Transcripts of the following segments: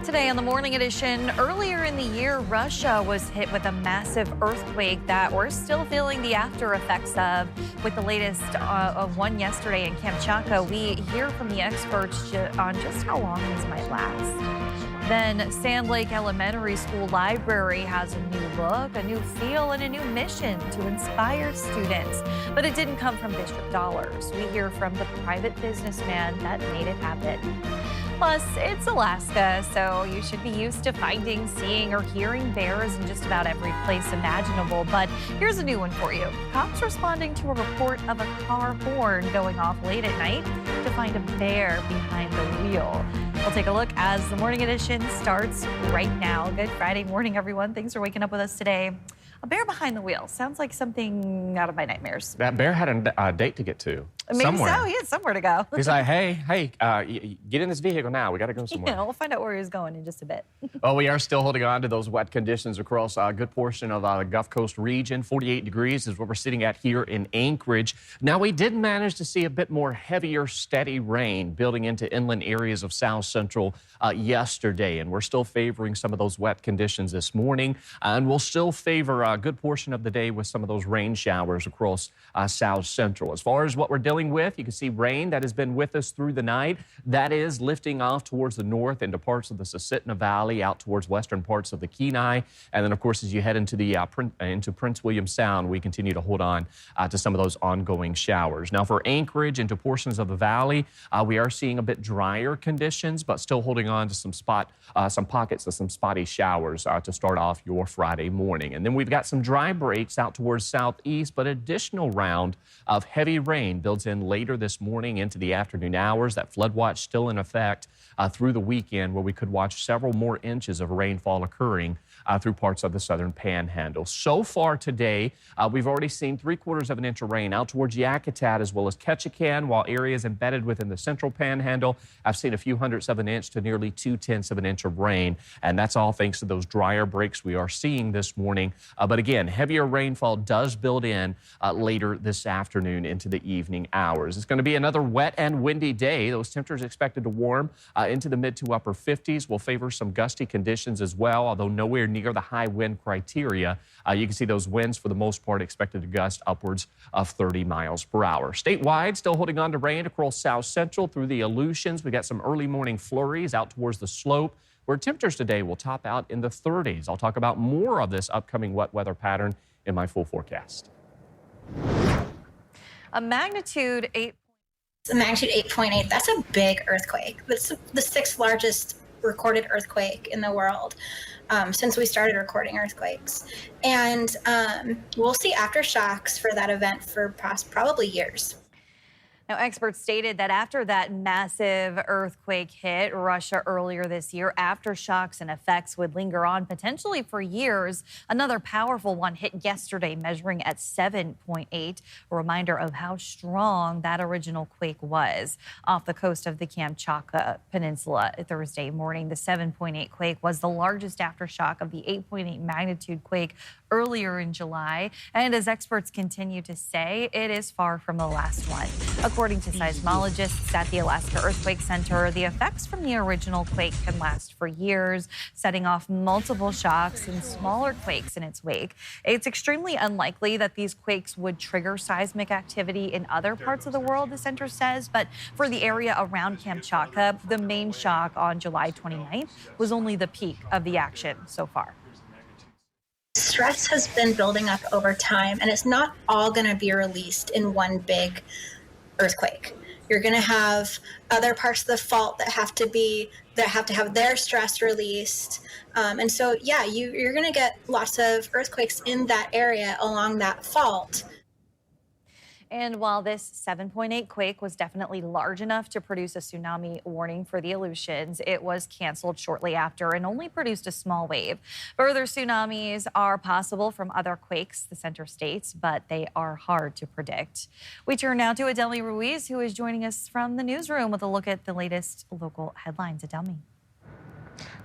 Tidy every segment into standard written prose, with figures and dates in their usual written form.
Today on the Morning Edition, earlier in the year, Russia was hit with a massive earthquake that we're still feeling the after effects of. With the latest of one yesterday in Kamchatka, we hear from the experts on just how long this might last. Then Sand Lake Elementary School Library has a new look, a new feel, and a new mission to inspire students. But it didn't come from district dollars. We hear from the private businessman that made it happen. Plus, it's Alaska, so you should be used to finding, seeing, or hearing bears in just about every place imaginable. But here's a new one for you. Cops responding to a report of a car horn going off late at night to find a bear behind the wheel. We'll take a look as the Morning Edition starts right now. Good Friday morning, everyone. Thanks for waking up with us today. A bear behind the wheel. Sounds like something out of my nightmares. That bear had a date to get to. Maybe somewhere. so. He had somewhere to go. He's like, hey, get in this vehicle now. We got to go somewhere. Yeah, we'll find out where he's going in just a bit. Well, we are still holding on to those wet conditions across a good portion of the Gulf Coast region. 48 degrees is what we're sitting at here in Anchorage. Now, we did manage to see a bit more heavier, steady rain building into inland areas of South Central yesterday, and we're still favoring some of those wet conditions this morning, and we'll still favor a good portion of the day with some of those rain showers across South Central. As far as what we're dealing with, you can see rain that has been with us through the night. That is lifting off towards the north into parts of the Susitna Valley, out towards western parts of the Kenai, and then, of course, as you head into the into Prince William Sound, we continue to hold on to some of those ongoing showers. Now, for Anchorage into portions of the valley, we are seeing a bit drier conditions, but still holding on to some pockets of some spotty showers to start off your Friday morning. And then we've got some dry breaks out towards southeast, but additional round of heavy rain builds in later this morning into the afternoon hours. That flood watch still in effect through the weekend, where we could watch several more inches of rainfall occurring through parts of the southern panhandle. So far today, we've already seen 3/4 of an inch of rain out towards Yakutat as well as Ketchikan, while areas embedded within the central panhandle have seen a few hundredths of an inch to nearly 2/10 of an inch of rain. And that's all thanks to those drier breaks we are seeing this morning. But again, heavier rainfall does build in later this afternoon into the evening hours. It's going to be another wet and windy day. Those temperatures expected to warm into the mid to upper 50s. Will favor some gusty conditions as well, although nowhere near the high wind criteria. You can see those winds for the most part expected to gust upwards of 30 miles per hour. Statewide, still holding on to rain across South Central through the Aleutians. We got some early morning flurries out towards the slope, where temperatures today will top out in the 30s. I'll talk about more of this upcoming wet weather pattern in my full forecast. A magnitude 8. The magnitude 8.8, that's a big earthquake. That's the 6th largest recorded earthquake in the world since we started recording earthquakes. And we'll see aftershocks for that event for probably years. Now, experts stated that after that massive earthquake hit Russia earlier this year, aftershocks and effects would linger on potentially for years. Another powerful one hit yesterday, measuring at 7.8, a reminder of how strong that original quake was off the coast of the Kamchatka Peninsula Thursday morning. The 7.8 quake was the largest aftershock of the 8.8 magnitude quake earlier in July. And as experts continue to say, it is far from the last one. According to seismologists at the Alaska Earthquake Center, the effects from the original quake can last for years, setting off multiple shocks and smaller quakes in its wake. It's extremely unlikely that these quakes would trigger seismic activity in other parts of the world, the center says. But for the area around Kamchatka, the main shock on July 29th was only the peak of the action so far. Stress has been building up over time, and it's not all going to be released in one big earthquake. You're going to have other parts of the fault that have to have their stress released. And so, yeah, you're going to get lots of earthquakes in that area along that fault. And while this 7.8 quake was definitely large enough to produce a tsunami warning for the Aleutians, it was canceled shortly after and only produced a small wave. Further tsunamis are possible from other quakes, the center states, but they are hard to predict. We turn now to Adelmi Ruiz, who is joining us from the newsroom with a look at the latest local headlines. Adelmi.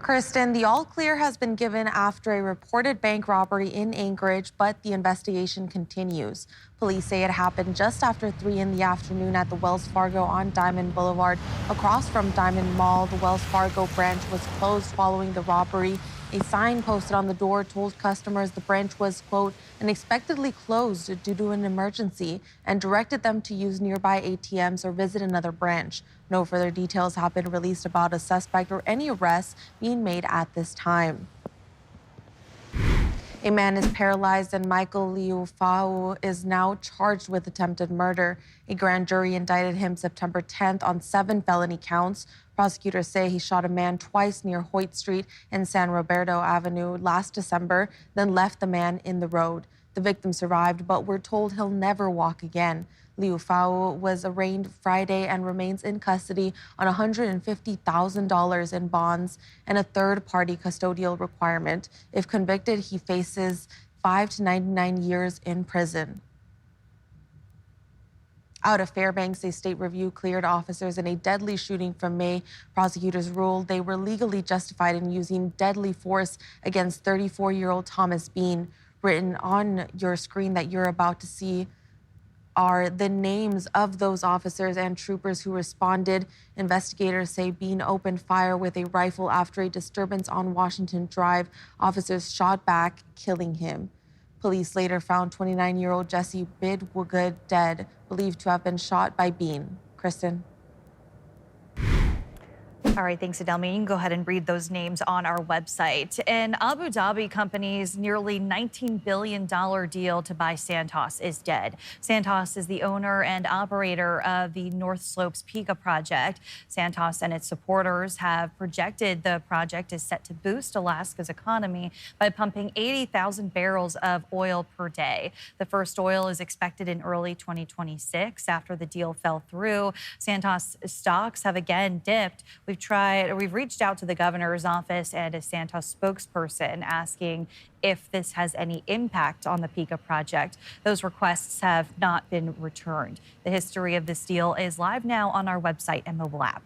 Kristen, the all clear has been given after a reported bank robbery in Anchorage, but the investigation continues. Police say it happened just after 3 in the afternoon at the Wells Fargo on Diamond Boulevard. Across from Diamond Mall, the Wells Fargo branch was closed following the robbery. A sign posted on the door told customers the branch was, quote, unexpectedly closed due to an emergency and directed them to use nearby ATMs or visit another branch. No further details have been released about a suspect or any arrests being made at this time. A man is paralyzed and Michael Liufau is now charged with attempted murder. A grand jury indicted him September 10th on 7 felony counts. Prosecutors say he shot a man twice near Hoyt Street and San Roberto Avenue last December, then left the man in the road. The victim survived, but we're told he'll never walk again. Liufau was arraigned Friday and remains in custody on $150,000 in bonds and a third-party custodial requirement. If convicted, he faces 5 to 99 years in prison. Out of Fairbanks, a state review cleared officers in a deadly shooting from May. Prosecutors ruled they were legally justified in using deadly force against 34-year-old Thomas Bean. Written on your screen that you're about to see are the names of those officers and troopers who responded. Investigators say Bean opened fire with a rifle after a disturbance on Washington Drive. Officers shot back, killing him. Police later found 29-year-old Jesse Bidwood dead, believed to have been shot by Bean. Kristen. All right, thanks, Adelmi. You can go ahead and read those names on our website. An Abu Dhabi company's nearly $19 billion deal to buy Santos is dead. Santos is the owner and operator of the North Slopes Pika project. Santos and its supporters have projected the project is set to boost Alaska's economy by pumping 80,000 barrels of oil per day. The first oil is expected in early 2026 after the deal fell through. Santos stocks have again dipped. We've reached out to the governor's office and a Santos spokesperson asking if this has any impact on the Pika project. Those requests have not been returned. The history of this deal is live now on our website and mobile app.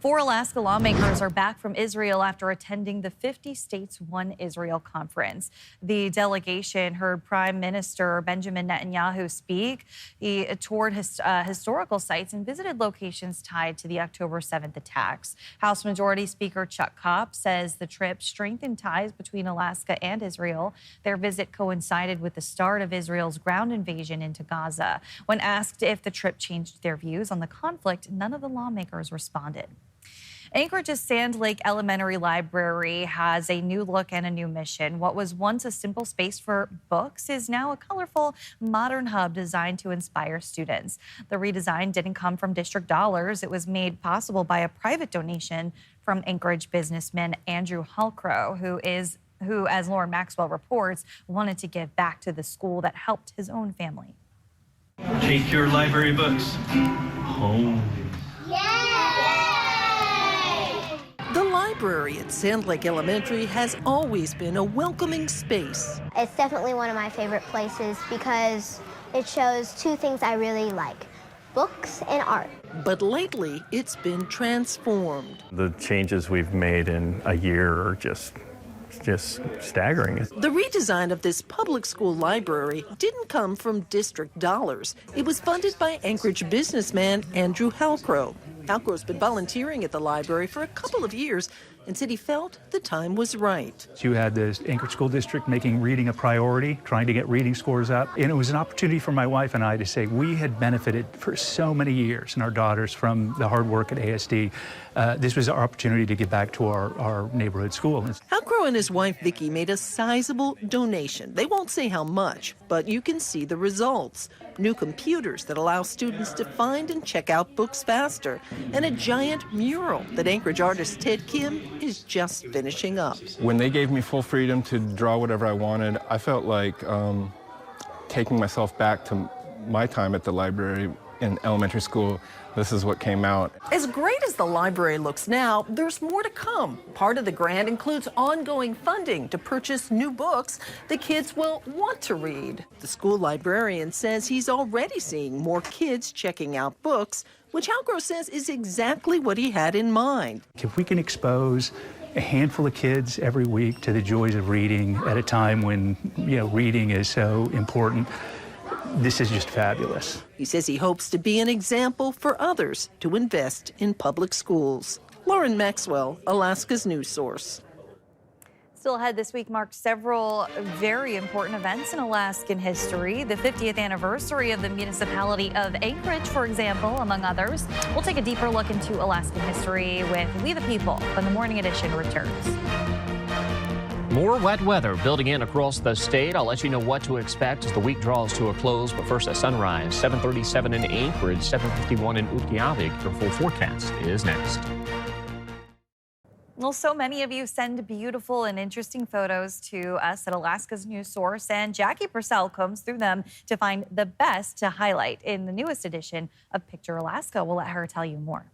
4 Alaska lawmakers are back from Israel after attending the 50 States One Israel conference. The delegation heard Prime Minister Benjamin Netanyahu speak. He toured historical sites and visited locations tied to the October 7th attacks. House Majority Speaker Chuck Kopp says the trip strengthened ties between Alaska and Israel. Their visit coincided with the start of Israel's ground invasion into Gaza. When asked if the trip changed their views on the conflict, none of the lawmakers responded. Anchorage's Sand Lake Elementary Library has a new look and a new mission. What was once a simple space for books is now a colorful, modern hub designed to inspire students. The redesign didn't come from district dollars. It was made possible by a private donation from Anchorage businessman Andrew Halcrow, who, as Lauren Maxwell reports, wanted to give back to the school that helped his own family. Take your library books home. The library at Sand Lake Elementary has always been a welcoming space. It's definitely one of my favorite places because it shows 2 things I really like, books and art. But lately, it's been transformed. The changes we've made in a year are just staggering. The redesign of this public school library didn't come from district dollars. It was funded by Anchorage businessman Andrew Halcrow. Halcrow's been volunteering at the library for a couple of years and said he felt the time was right. You had the Anchorage School District making reading a priority, trying to get reading scores up. And it was an opportunity for my wife and I to say we had benefited for so many years and our daughters from the hard work at ASD. This was our opportunity to give back to our neighborhood school. Halcrow and his wife Vicki made a sizable donation. They won't say how much, but you can see the results. New computers that allow students to find and check out books faster, and a giant mural that Anchorage artist Ted Kim is just finishing up. When they gave me full freedom to draw whatever I wanted, I felt like taking myself back to my time at the library in elementary school, this is what came out. As great as the library looks now, there's more to come. Part of the grant includes ongoing funding to purchase new books the kids will want to read. The school librarian says he's already seeing more kids checking out books, which Halgrove says is exactly what he had in mind. If we can expose a handful of kids every week to the joys of reading at a time when, reading is so important, this is just fabulous. He says he hopes to be an example for others to invest in public schools. Lauren Maxwell, Alaska's news source. Still ahead, this week marked several very important events in Alaskan history. The 50th anniversary of the municipality of Anchorage, for example, among others. We'll take a deeper look into Alaskan history with We the People when the Morning Edition returns. More wet weather building in across the state. I'll let you know what to expect as the week draws to a close. But first at sunrise, 7:37 in Anchorage, 7:51 in Utqiagvik. Your full forecast is next. Well, so many of you send beautiful and interesting photos to us at Alaska's News Source, and Jackie Purcell combs through them to find the best to highlight in the newest edition of Picture Alaska. We'll let her tell you more.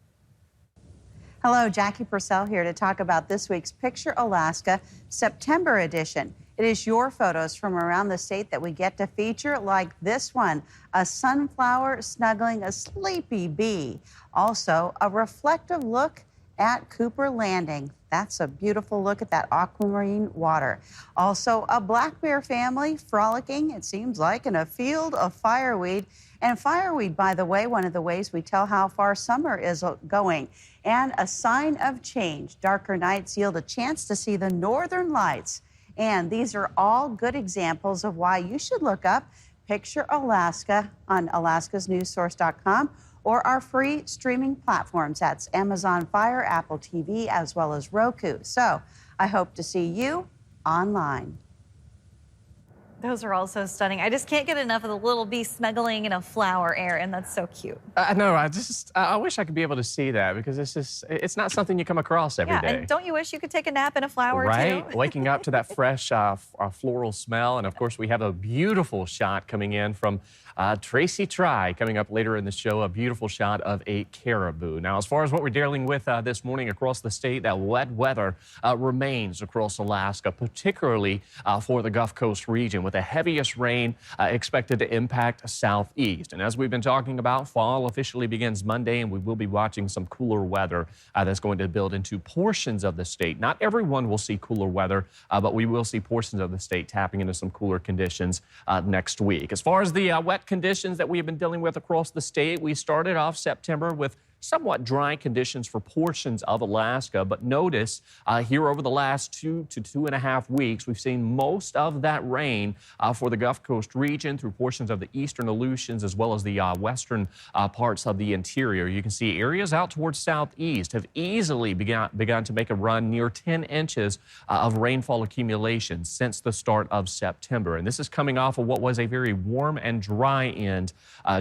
Hello, Jackie Purcell here to talk about this week's Picture Alaska September edition. It is your photos from around the state that we get to feature, like this one, a sunflower snuggling a sleepy bee. Also, a reflective look at Cooper Landing. That's a beautiful look at that aquamarine water. Also, a black bear family frolicking, it seems like, in a field of fireweed. And fireweed, by the way, one of the ways we tell how far summer is going. And a sign of change. Darker nights yield a chance to see the northern lights. And these are all good examples of why you should look up Picture Alaska on alaskasnewssource.com or our free streaming platforms. That's Amazon Fire, Apple TV, as well as Roku. So I hope to see you online. Those are also stunning. I just can't get enough of the little bee snuggling in a flower, Aaron. That's so cute. No, I wish I could be able to see that because it's not something you come across every day. And don't you wish you could take a nap in a flower too? Right, waking up to that fresh floral smell. And of course, we have a beautiful shot coming in from Tracy Try coming up later in the show, a beautiful shot of a caribou. Now, as far as what we're dealing with this morning across the state, that wet weather remains across Alaska, particularly for the Gulf Coast region, with the heaviest rain expected to impact southeast. And as we've been talking about, fall officially begins Monday, and we will be watching some cooler weather that's going to build into portions of the state. Not everyone will see cooler weather, but we will see portions of the state tapping into some cooler conditions next week. As far as the wet conditions that we have been dealing with across the state, we started off September with somewhat dry conditions for portions of Alaska, but notice here over the last 2 to 2.5 weeks, we've seen most of that rain for the Gulf Coast region through portions of the eastern Aleutians as well as the western parts of the interior. You can see areas out towards southeast have easily begun to make a run near 10 inches of rainfall accumulation since the start of September. And this is coming off of what was a very warm and dry end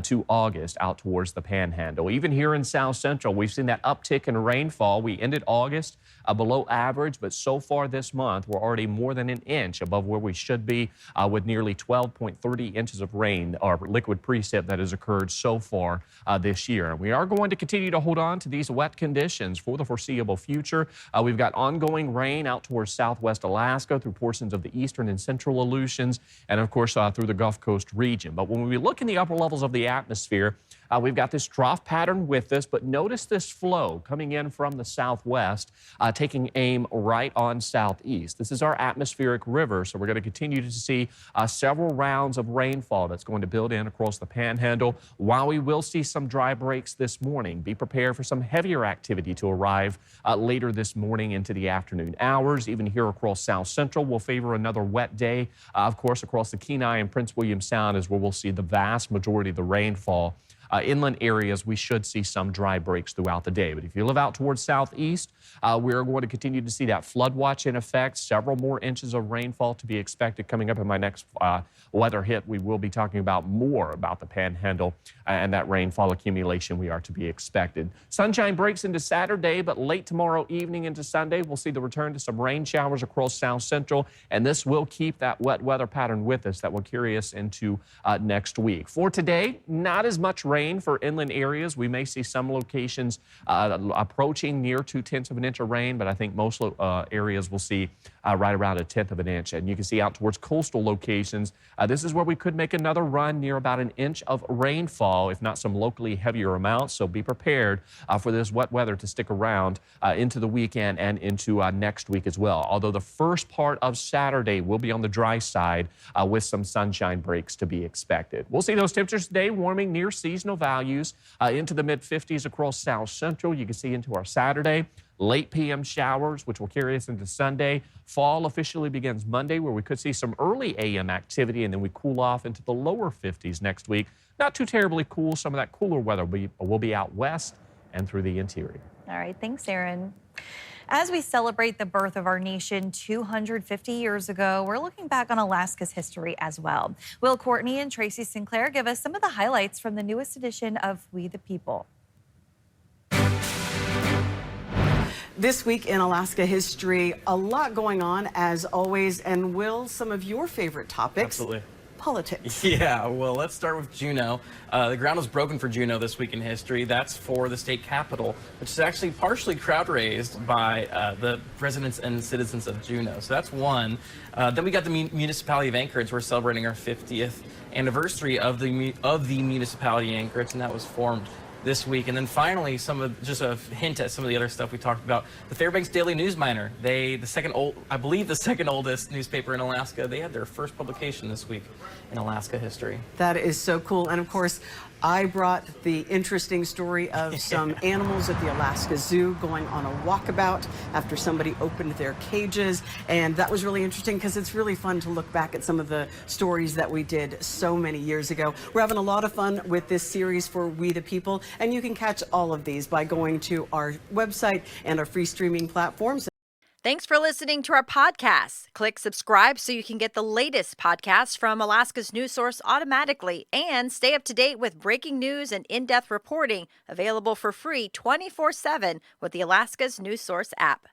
to August out towards the Panhandle. Even here in South Central, we've seen that uptick in rainfall. We ended August below average, but so far this month, we're already more than an inch above where we should be with nearly 12.30 inches of rain or liquid precip that has occurred so far this year. We are going to continue to hold on to these wet conditions for the foreseeable future. We've got ongoing rain out towards southwest Alaska through portions of the eastern and central Aleutians, and of course through the Gulf Coast region. But when we look in the upper levels of the atmosphere, we've got this trough pattern with us, but notice this flow coming in from the southwest, taking aim right on southeast. This is our atmospheric river, so we're going to continue to see several rounds of rainfall that's going to build in across the Panhandle. While we will see some dry breaks this morning, be prepared for some heavier activity to arrive later this morning into the afternoon hours. Even here across South Central, we'll favor another wet day. Of course, across the Kenai and Prince William Sound is where we'll see the vast majority of the rainfall. Inland areas, we should see some dry breaks throughout the day. But if you live out towards southeast, we're going to continue to see that flood watch in effect. Several more inches of rainfall to be expected coming up in my next weather hit. We will be talking about more about the Panhandle and that rainfall accumulation we are to be expected. Sunshine breaks into Saturday, but late tomorrow evening into Sunday, we'll see the return to some rain showers across South Central, and this will keep that wet weather pattern with us that will carry us into next week. For today, not as much rain rain for inland areas. We may see some locations approaching near 2/10 of an inch of rain, but I think most areas will see right around 1/10 of an inch. And you can see out towards coastal locations, this is where we could make another run near about an inch of rainfall, if not some locally heavier amounts. So be prepared for this wet weather to stick around into the weekend and into next week as well. Although the first part of Saturday will be on the dry side with some sunshine breaks to be expected. We'll see those temperatures today warming near seasonal values into the mid-50s across South Central. You can see into our Saturday. Late PM showers, which will carry us into Sunday. Fall officially begins Monday, where we could see some early AM activity, and then we cool off into the lower 50s next week. Not too terribly cool. Some of that cooler weather will be out west and through the interior. All right, thanks, Aaron. As we celebrate the birth of our nation 250 years ago, we're looking back on Alaska's history as well. Will Courtney and Tracy Sinclair give us some of the highlights from the newest edition of We the People. This week in Alaska history, a lot going on as always. And Will, some of your favorite topics. Absolutely. Politics. Yeah, well, let's start with Juneau. The ground was broken for Juneau this week in history. That's for the state capitol, which is actually partially crowd raised by the residents and citizens of Juneau. So that's one. Then we got the municipality of Anchorage. We're celebrating our 50th anniversary of the municipality Anchorage, and that was formed this week. And then finally, just a hint at some of the other stuff we talked about. The Fairbanks Daily News Miner, I believe the second oldest newspaper in Alaska, they had their first publication this week in Alaska history. That is so cool. And of course, I brought the interesting story of some animals at the Alaska Zoo going on a walkabout after somebody opened their cages. And that was really interesting because it's really fun to look back at some of the stories that we did so many years ago. We're having a lot of fun with this series for We the People, and you can catch all of these by going to our website and our free streaming platforms. Thanks for listening to our podcast. Click subscribe so you can get the latest podcasts from Alaska's news source automatically and stay up to date with breaking news and in-depth reporting available for free 24/7 with the Alaska's news source app.